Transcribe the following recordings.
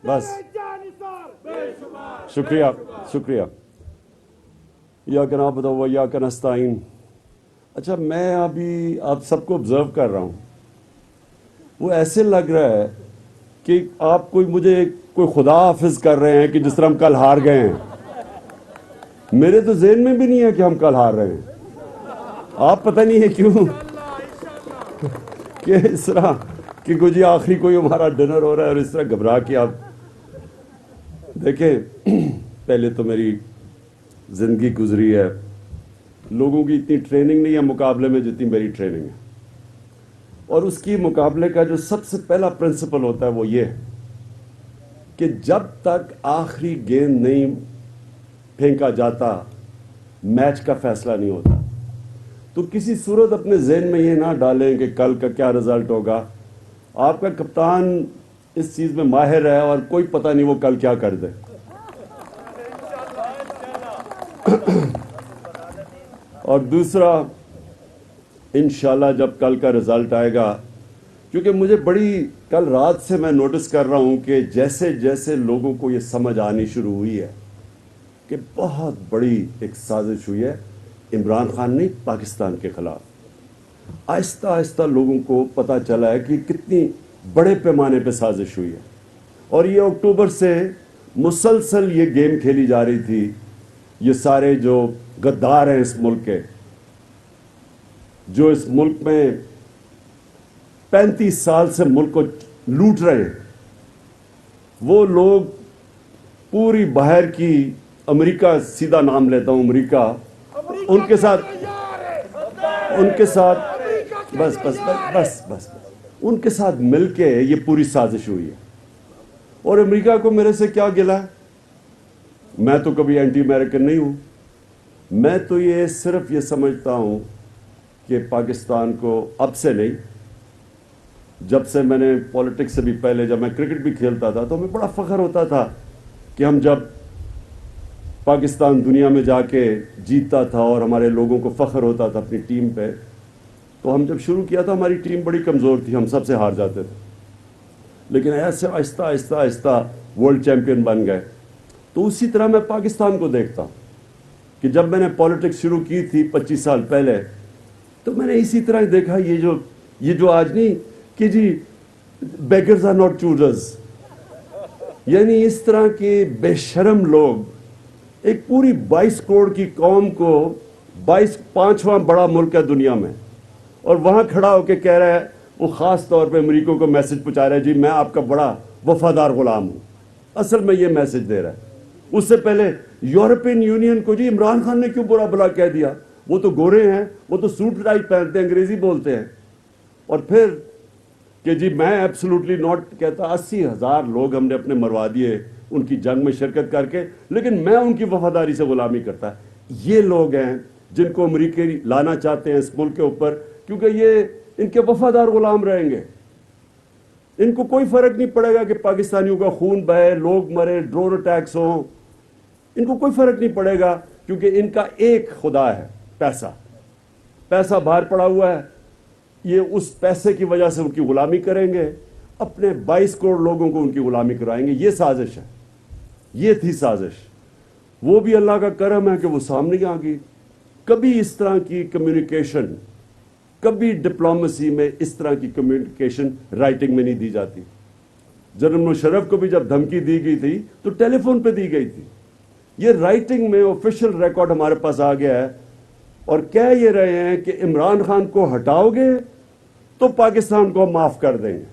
بس شکریہ شکریہ. ایاک نعبد و ایاک نستعین. اچھا میں ابھی آپ سب کو آبزرو کر رہا ہوں, وہ ایسے لگ رہا ہے کہ آپ مجھے کوئی خدا حافظ کر رہے ہیں کہ جس طرح ہم کل ہار گئے ہیں. میرے تو ذہن میں بھی نہیں ہے کہ ہم کل ہار رہے ہیں. آپ پتہ نہیں ہے کیوں کہ اس طرح کہ جی آخری کوئی ہمارا ڈنر ہو رہا ہے اور اس طرح گھبرا کے آپ دیکھیں. پہلے تو میری زندگی گزری ہے, لوگوں کی اتنی ٹریننگ نہیں ہے مقابلے میں جتنی میری ٹریننگ ہے, اور اس کی مقابلے کا جو سب سے پہلا پرنسپل ہوتا ہے وہ یہ ہے کہ جب تک آخری گیند نہیں پھینکا جاتا میچ کا فیصلہ نہیں ہوتا. تو کسی صورت اپنے ذہن میں یہ نہ ڈالیں کہ کل کا کیا رزلٹ ہوگا. آپ کا کپتان اس چیز میں ماہر ہے اور کوئی پتہ نہیں وہ کل کیا کر دے. اور دوسرا, انشاءاللہ جب کل کا رزلٹ آئے گا, کیونکہ مجھے بڑی کل رات سے میں نوٹس کر رہا ہوں کہ جیسے جیسے لوگوں کو یہ سمجھ آنی شروع ہوئی ہے کہ بہت بڑی ایک سازش ہوئی ہے عمران خان نہیں پاکستان کے خلاف, آہستہ آہستہ لوگوں کو پتہ چلا ہے کہ کتنی بڑے پیمانے پہ سازش ہوئی ہے. اور یہ اکتوبر سے مسلسل یہ گیم کھیلی جا رہی تھی. یہ سارے جو غدار ہیں اس ملک کے, جو اس ملک میں 35 سال سے ملک کو لوٹ رہے ہیں, وہ لوگ پوری باہر کی امریکہ, سیدھا نام لیتا ہوں امریکہ, ان کے ساتھ بس بس بس بس بس ان کے ساتھ مل کے یہ پوری سازش ہوئی ہے. اور امریکہ کو میرے سے کیا گلا ہے؟ میں تو کبھی اینٹی امریکن نہیں ہوں. میں تو یہ صرف یہ سمجھتا ہوں کہ پاکستان کو اب سے نہیں, جب سے میں نے پولیٹکس سے بھی پہلے جب میں کرکٹ بھی کھیلتا تھا تو ہمیں بڑا فخر ہوتا تھا کہ ہم جب پاکستان دنیا میں جا کے جیتتا تھا اور ہمارے لوگوں کو فخر ہوتا تھا اپنی ٹیم پہ. تو ہم جب شروع کیا تھا ہماری ٹیم بڑی کمزور تھی, ہم سب سے ہار جاتے تھے, لیکن ایسے آہستہ آہستہ آہستہ ورلڈ چیمپئن بن گئے. تو اسی طرح میں پاکستان کو دیکھتا ہوں کہ جب میں نے پولیٹکس شروع کی تھی 25 سال پہلے, تو میں نے اسی طرح دیکھا یہ جو آج نہیں کہ جی بیگرز آر ناٹ چوزرز, یعنی اس طرح کے بے شرم لوگ ایک پوری 22 کروڑ کی قوم کو 5واں بڑا ملک ہے دنیا میں, اور وہاں کھڑا ہو کے کہہ رہا ہے, وہ خاص طور پہ امریکہ کو میسج پہنچا رہا ہے جی میں آپ کا بڑا وفادار غلام ہوں. اصل میں یہ میسج دے رہا ہے. اس سے پہلے یورپین یونین کو جی عمران خان نے کیوں برا بلا کہہ دیا, وہ تو گورے ہیں, وہ تو سوٹ ٹائی پہنتے ہیں, انگریزی بولتے ہیں. اور پھر کہ جی میں ایبسولوٹلی ناٹ کہتا, 80,000 لوگ ہم نے اپنے مروا دیے ان کی جنگ میں شرکت کر کے, لیکن میں ان کی وفاداری سے غلامی کرتا. یہ لوگ ہیں جن کو امریکہ لانا چاہتے ہیں اس ملک کے اوپر, کیونکہ یہ ان کے وفادار غلام رہیں گے. ان کو کوئی فرق نہیں پڑے گا کہ پاکستانیوں کا خون بہے, لوگ مرے, ڈرون اٹیکس ہوں, ان کو کوئی فرق نہیں پڑے گا, کیونکہ ان کا ایک خدا ہے پیسہ. پیسہ باہر پڑا ہوا ہے, یہ اس پیسے کی وجہ سے ان کی غلامی کریں گے, اپنے 22 کروڑ لوگوں کو ان کی غلامی کرائیں گے. یہ سازش ہے, یہ تھی سازش. وہ بھی اللہ کا کرم ہے کہ وہ سامنے آ گئی. کبھی اس طرح کی کمیونیکیشن, کبھی ڈپلومیسی میں اس طرح کی کمیونیکیشن رائٹنگ میں نہیں دی جاتی. جنرل مشرف کو بھی جب دھمکی دی گئی تھی تو ٹیلی فون پہ دی گئی تھی. یہ رائٹنگ میں آفیشیل ریکارڈ ہمارے پاس آ گیا ہے, اور کہہ یہ رہے ہیں کہ عمران خان کو ہٹاؤ گے تو پاکستان کو معاف کر دیں گے.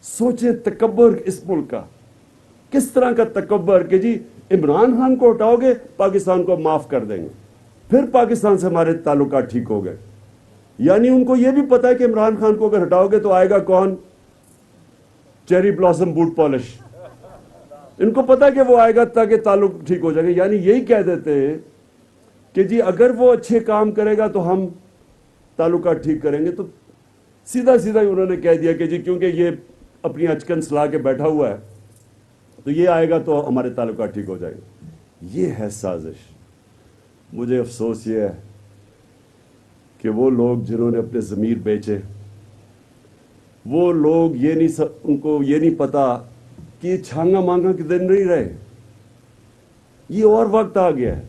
سوچیں تکبر اس ملک کا, کس طرح کا تکبر کہ جی عمران خان کو ہٹاؤ گے پاکستان کو معاف کر دیں گے, پھر پاکستان سے ہمارے تعلقات ٹھیک ہو گئے. یعنی ان کو یہ بھی پتا ہے کہ عمران خان کو اگر ہٹاؤ گے تو آئے گا کون؟ Cherry blossom boot polish. ان کو پتا ہے کہ وہ آئے گا تاکہ تعلق ٹھیک ہو جائے گا. یعنی یہی کہہ دیتے ہیں کہ جی اگر وہ اچھے کام کرے گا تو ہم تعلقات ٹھیک کریں گے. تو سیدھا سیدھا ہی انہوں نے کہہ دیا کہ جی کیونکہ یہ اپنی اچکن سلا کے بیٹھا ہوا ہے تو یہ آئے گا تو ہمارے تعلقات ٹھیک ہو جائیں گے. یہ ہے سازش. مجھے افسوس یہ ہے کہ وہ لوگ جنہوں نے اپنے ضمیر بیچے, وہ لوگ ان کو یہ نہیں پتا کہ یہ چھانگا مانگا کے دن نہیں رہے. یہ اور وقت آ گیا ہے.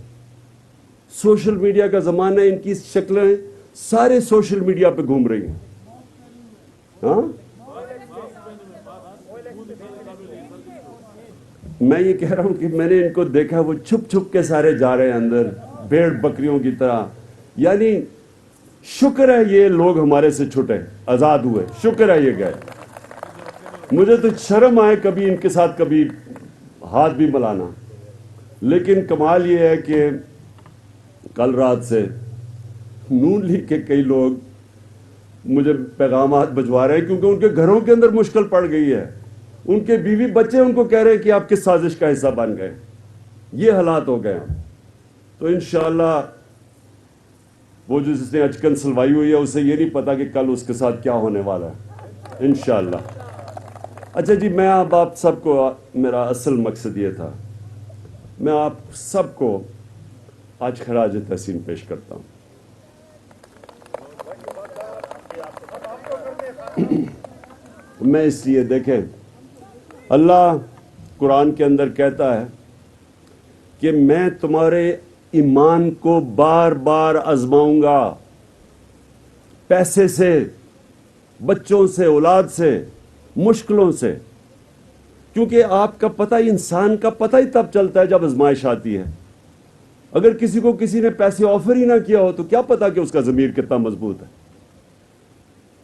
سوشل میڈیا کا زمانہ ہے. ان کی شکلیں سارے سوشل میڈیا پہ گھوم رہی ہیں. ہاں میں یہ کہہ رہا ہوں کہ میں نے ان کو دیکھا وہ چھپ چھپ کے سارے جا رہے ہیں اندر بھیڑ بکریوں کی طرح. یعنی شکر ہے یہ لوگ ہمارے سے چھٹے, آزاد ہوئے, شکر ہے یہ گئے. مجھے تو شرم آئے کبھی ان کے ساتھ کبھی ہاتھ بھی ملانا. لیکن کمال یہ ہے کہ کل رات سے نون لیگ کے کئی لوگ مجھے پیغامات بھجوا رہے ہیں کیونکہ ان کے گھروں کے اندر مشکل پڑ گئی ہے. ان کے بیوی بچے ان کو کہہ رہے ہیں کہ آپ کس سازش کا حصہ بن گئے. یہ حالات ہو گئے ہیں. تو انشاءاللہ وہ جو جس نے اچکن سلوائی ہوئی ہے اسے یہ نہیں پتا کہ کل اس کے ساتھ کیا ہونے والا ہے انشاءاللہ. اچھا جی, میں آپ سب کو, میرا اصل مقصد یہ تھا, میں آپ سب کو آج خراج تحسین پیش کرتا ہوں. میں اس لیے, دیکھیں, اللہ قرآن کے اندر کہتا ہے کہ میں تمہارے ایمان کو بار بار آزماؤں گا, پیسے سے, بچوں سے, اولاد سے, مشکلوں سے. کیونکہ آپ کا پتہ, انسان کا پتہ ہی تب چلتا ہے جب آزمائش آتی ہے. اگر کسی کو کسی نے پیسے آفر ہی نہ کیا ہو تو کیا پتا کہ اس کا ضمیر کتنا مضبوط ہے.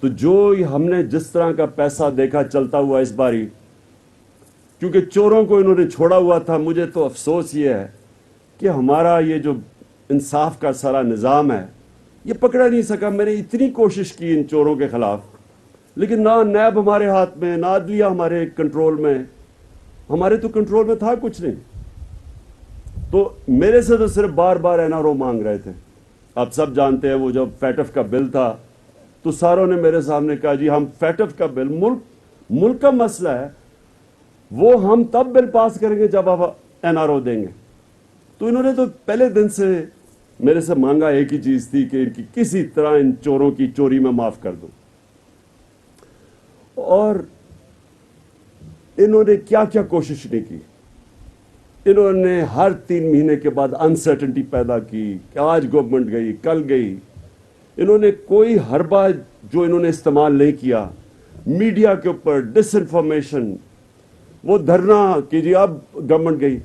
تو جو ہم نے جس طرح کا پیسہ دیکھا چلتا ہوا اس باری, کیونکہ چوروں کو انہوں نے چھوڑا ہوا تھا, مجھے تو افسوس یہ ہے کہ ہمارا یہ جو انصاف کا سارا نظام ہے یہ پکڑا نہیں سکا. میں نے اتنی کوشش کی ان چوروں کے خلاف, لیکن نہ نیب ہمارے ہاتھ میں, نہ عدلیہ ہمارے کنٹرول میں. ہمارے تو کنٹرول میں تھا کچھ نہیں. تو میرے سے تو صرف بار بار NRO مانگ رہے تھے. آپ سب جانتے ہیں وہ جب فیٹف کا بل تھا تو ساروں نے میرے سامنے کہا جی ہم فیٹف کا بل, ملک کا مسئلہ ہے, وہ ہم تب بل پاس کریں گے جب آپ NRO دیں گے. تو انہوں نے تو پہلے دن سے میرے سے مانگا ایک ہی چیز تھی کہ ان کی کسی طرح ان چوروں کی چوری میں معاف کر دو. اور انہوں نے کیا کیا کوشش نہیں کی. انہوں نے ہر 3 مہینے کے بعد انسرٹنٹی پیدا کی کہ آج گورنمنٹ گئی, کل گئی. انہوں نے کوئی حربہ جو انہوں نے استعمال نہیں کیا. میڈیا کے اوپر ڈس انفارمیشن, وہ دھرنا کہ جی اب گورنمنٹ گئی.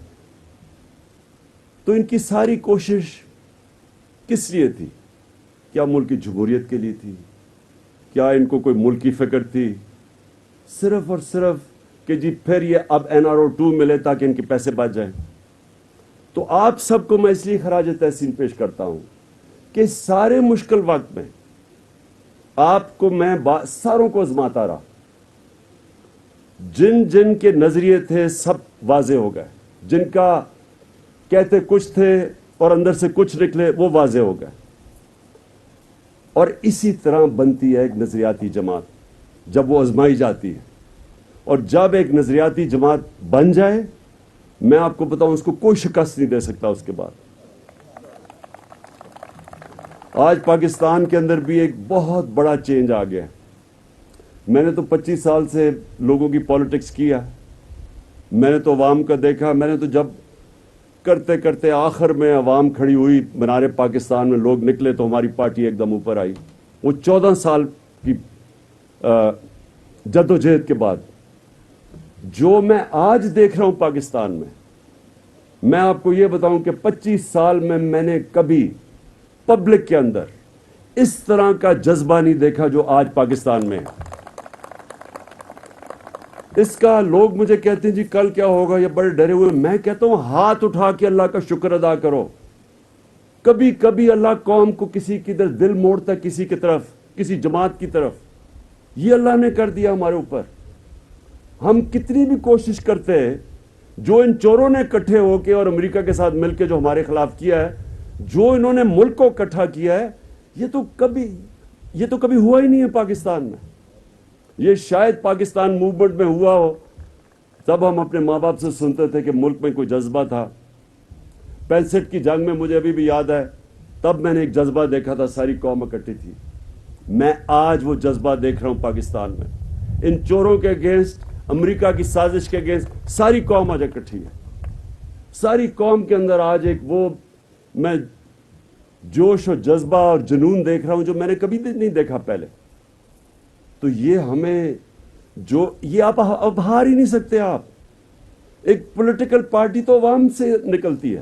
تو ان کی ساری کوشش کس لیے تھی؟ کیا ملک کی جمہوریت کے لیے تھی؟ کیا ان کو کوئی ملک کی فکر تھی؟ صرف اور صرف کہ جی پھر یہ اب NRO 2 ملے تاکہ ان کے پیسے بچ جائیں. تو آپ سب کو میں اس لیے خراج تحسین پیش کرتا ہوں کہ سارے مشکل وقت میں آپ کو میں ساروں کو آزماتا رہا. جن جن کے نظریے تھے سب واضح ہو گئے, جن کا کہتے کچھ تھے اور اندر سے کچھ نکلے وہ واضح ہو گئے. اور اسی طرح بنتی ہے ایک نظریاتی جماعت جب وہ آزمائی جاتی ہے. اور جب ایک نظریاتی جماعت بن جائے, میں آپ کو بتاؤں اس کو کوئی شکست نہیں دے سکتا اس کے بعد. آج پاکستان کے اندر بھی ایک بہت بڑا چینج آ گیا. میں نے تو 25 سال سے لوگوں کی پالیٹکس کیا, میں نے تو عوام کا دیکھا. میں نے تو جب کرتے کرتے آخر میں عوام کھڑی ہوئی منارے پاکستان میں, لوگ نکلے تو ہماری پارٹی ایک دم اوپر آئی. وہ 14 سال کی جدوجہد کے بعد جو میں آج دیکھ رہا ہوں پاکستان میں آپ کو یہ بتاؤں کہ 25 سال میں نے کبھی پبلک کے اندر اس طرح کا جذبہ نہیں دیکھا جو آج پاکستان میں ہے. اس کا لوگ مجھے کہتے ہیں جی کل کیا ہوگا, یہ بڑے ڈرے ہوئے. میں کہتا ہوں ہاتھ اٹھا کے اللہ کا شکر ادا کرو. کبھی کبھی اللہ قوم کو کسی کی طرف دل موڑتا ہے, کسی کی طرف, کسی جماعت کی طرف. یہ اللہ نے کر دیا ہمارے اوپر. ہم کتنی بھی کوشش کرتے ہیں, جو ان چوروں نے اکٹھے ہو کے اور امریکہ کے ساتھ مل کے جو ہمارے خلاف کیا ہے, جو انہوں نے ملک کو اکٹھا کیا ہے, یہ تو کبھی ہوا ہی نہیں ہے پاکستان میں. یہ شاید پاکستان موومنٹ میں ہوا ہو, تب ہم اپنے ماں باپ سے سنتے تھے کہ ملک میں کوئی جذبہ تھا. 65 کی جنگ میں مجھے ابھی بھی یاد ہے, تب میں نے ایک جذبہ دیکھا تھا, ساری قوم اکٹھی تھی. میں آج وہ جذبہ دیکھ رہا ہوں پاکستان میں. ان چوروں کے اگینسٹ امریکہ کی سازش کے اگینسٹ ساری قوم آج اکٹھی ہے. ساری قوم کے اندر آج ایک وہ میں جوش اور جذبہ اور جنون دیکھ رہا ہوں جو میں نے کبھی نہیں دیکھا پہلے. تو یہ ہمیں جو یہ آپ اب ہار ہی نہیں سکتے. آپ ایک پولیٹیکل پارٹی تو عوام سے نکلتی ہے,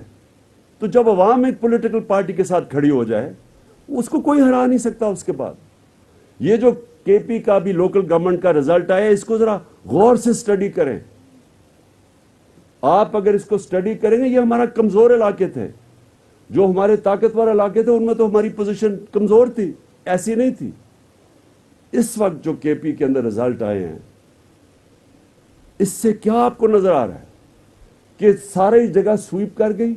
تو جب عوام ایک پولیٹیکل پارٹی کے ساتھ کھڑی ہو جائے اس کو کوئی ہرا نہیں سکتا. اس کے بعد یہ جو کے پی کا بھی لوکل گورنمنٹ کا رزلٹ آیا, اس کو ذرا غور سے سٹڈی کریں. آپ اگر اس کو سٹڈی کریں گے, یہ ہمارا کمزور علاقے تھے, جو ہمارے طاقتور علاقے تھے ان میں تو ہماری پوزیشن کمزور تھی, ایسی نہیں تھی. اس وقت جو کے پی کے اندر رزلٹ آئے ہیں, اس سے کیا آپ کو نظر آ رہا ہے کہ ساری جگہ سویپ کر گئی.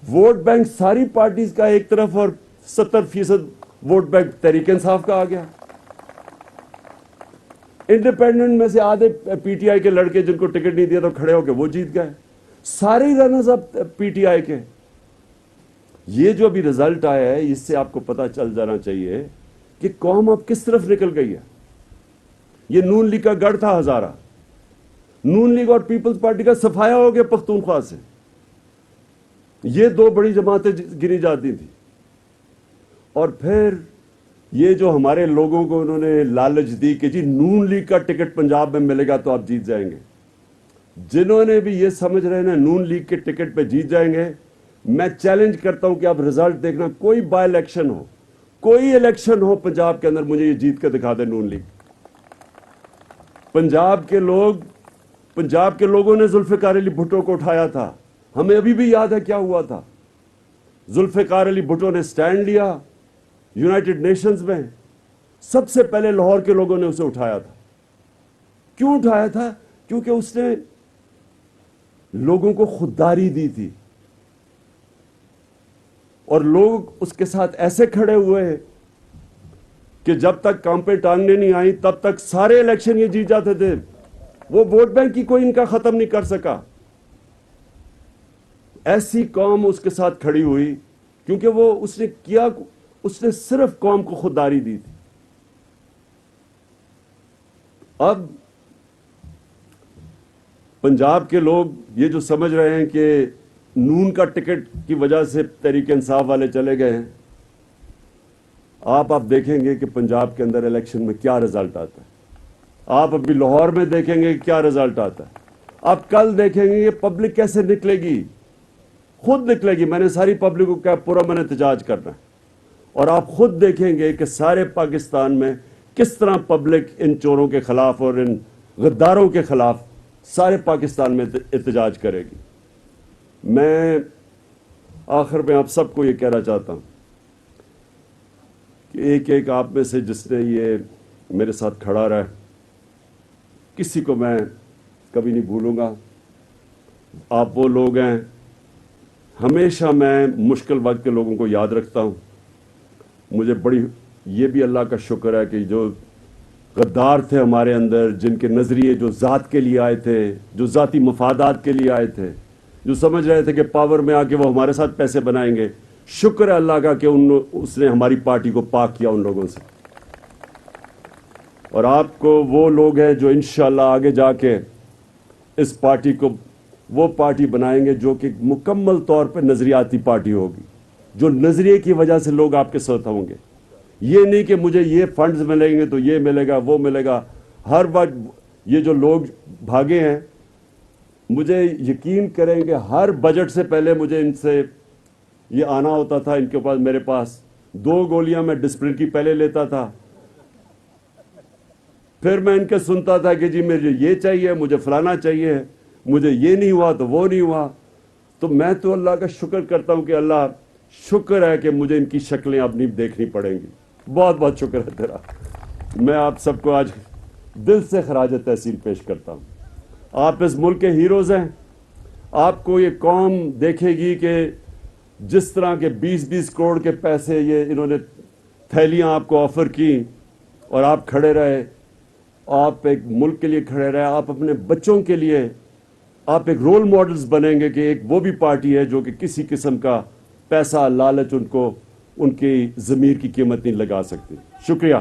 ووٹ بینک ساری پارٹیز کا ایک طرف اور 70% ووٹ بینک تحریک انصاف کا آ گیا. انڈیپینڈنٹ میں سے آدھے پی ٹی آئی کے لڑکے جن کو ٹکٹ نہیں دیا تو کھڑے ہو کے وہ جیت گئے. سارے runners up P T I کے. یہ جو ابھی رزلٹ آیا ہے, اس سے آپ کو پتا چل جانا چاہیے کہ قوم اب کس طرف نکل گئی ہے. یہ نون لیگ کا گڑھ تھا ہزارہ, نون لیگ اور پیپلز پارٹی کا صفایا ہو گیا پختونخوا سے. یہ دو بڑی جماعتیں گنی جاتی تھیں. اور پھر یہ جو ہمارے لوگوں کو انہوں نے لالچ دی کہ جی نون لیگ کا ٹکٹ پنجاب میں ملے گا تو آپ جیت جائیں گے. جنہوں نے بھی یہ سمجھ رہے ہیں نون لیگ کے ٹکٹ پہ جیت جائیں گے, میں چیلنج کرتا ہوں کہ آپ رزلٹ دیکھنا, کوئی بائی الیکشن ہو, کوئی الیکشن ہو پنجاب کے اندر, مجھے یہ جیت کے دکھا دے نون لیگ. پنجاب کے لوگوں نے ذوالفقار علی بھٹو کو اٹھایا تھا. ہمیں ابھی بھی یاد ہے کیا ہوا تھا. ذوالفقار علی بھٹو نے سٹینڈ لیا یونائٹڈ نیشنز میں. سب سے پہلے لاہور کے لوگوں نے اسے اٹھایا تھا. کیوں اٹھایا تھا؟ کیونکہ اس نے لوگوں کو خودداری دی تھی, اور لوگ اس کے ساتھ ایسے کھڑے ہوئے ہیں کہ جب تک کام پہ ٹانگیں نہیں آئیں تب تک سارے الیکشن یہ جیت جاتے تھے. وہ ووٹ بینک کی کوئی ان کا ختم نہیں کر سکا. ایسی قوم اس کے ساتھ کھڑی ہوئی کیونکہ اس نے صرف قوم کو خودداری دی تھی. اب پنجاب کے لوگ یہ جو سمجھ رہے ہیں کہ نون کا ٹکٹ کی وجہ سے تحریک انصاف والے چلے گئے ہیں, آپ دیکھیں گے کہ پنجاب کے اندر الیکشن میں کیا رزلٹ آتا ہے. آپ ابھی لاہور میں دیکھیں گے کیا رزلٹ آتا ہے. آپ کل دیکھیں گے کہ پبلک کیسے نکلے گی, خود نکلے گی. میں نے ساری پبلک کو کہا پرامن احتجاج کرنا ہے, اور آپ خود دیکھیں گے کہ سارے پاکستان میں کس طرح پبلک ان چوروں کے خلاف اور ان غداروں کے خلاف سارے پاکستان میں احتجاج کرے گی. میں آخر میں آپ سب کو یہ کہنا چاہتا ہوں کہ ایک آپ میں سے جس نے یہ میرے ساتھ کھڑا رہا, کسی کو میں کبھی نہیں بھولوں گا. آپ وہ لوگ ہیں, ہمیشہ میں مشکل وقت کے لوگوں کو یاد رکھتا ہوں. مجھے یہ بھی اللہ کا شکر ہے کہ جو غدار تھے ہمارے اندر, جن کے نظریے جو ذات کے لیے آئے تھے, جو ذاتی مفادات کے لیے آئے تھے, جو سمجھ رہے تھے کہ پاور میں آ کے وہ ہمارے ساتھ پیسے بنائیں گے, شکر ہے اللہ کا کہ اس نے ہماری پارٹی کو پاک کیا ان لوگوں سے. اور آپ کو وہ لوگ ہیں جو انشاءاللہ آگے جا کے اس پارٹی کو وہ پارٹی بنائیں گے جو کہ مکمل طور پہ نظریاتی پارٹی ہوگی, جو نظریے کی وجہ سے لوگ آپ کے ساتھ ہوں گے. یہ نہیں کہ مجھے یہ فنڈز ملیں گے تو یہ ملے گا وہ ملے گا. ہر وقت یہ جو لوگ بھاگے ہیں, مجھے یقین کریں کہ ہر بجٹ سے پہلے مجھے ان سے یہ آنا ہوتا تھا. ان کے پاس میرے پاس 2 گولیاں میں ڈسپلن کی پہلے لیتا تھا, پھر میں ان کے سنتا تھا کہ جی مجھے یہ چاہیے, مجھے فلانا چاہیے, مجھے یہ نہیں ہوا تو وہ نہیں ہوا. تو میں تو اللہ کا شکر کرتا ہوں کہ اللہ شکر ہے کہ مجھے ان کی شکلیں اب نہیں دیکھنی پڑیں گی. بہت بہت شکر ہے تیرا. میں آپ سب کو آج دل سے خراج تحسین پیش کرتا ہوں. آپ اس ملک کے ہیروز ہیں. آپ کو یہ قوم دیکھے گی کہ جس طرح کے 20-20 کروڑ کے پیسے یہ انہوں نے تھیلیاں آپ کو آفر کی اور آپ کھڑے رہے, آپ ایک ملک کے لیے کھڑے رہے, آپ اپنے بچوں کے لیے آپ ایک رول ماڈلز بنیں گے کہ ایک وہ بھی پارٹی ہے جو کہ کسی قسم کا پیسہ لالچ ان کی ضمیر کی قیمت نہیں لگا سکتی. شکریہ.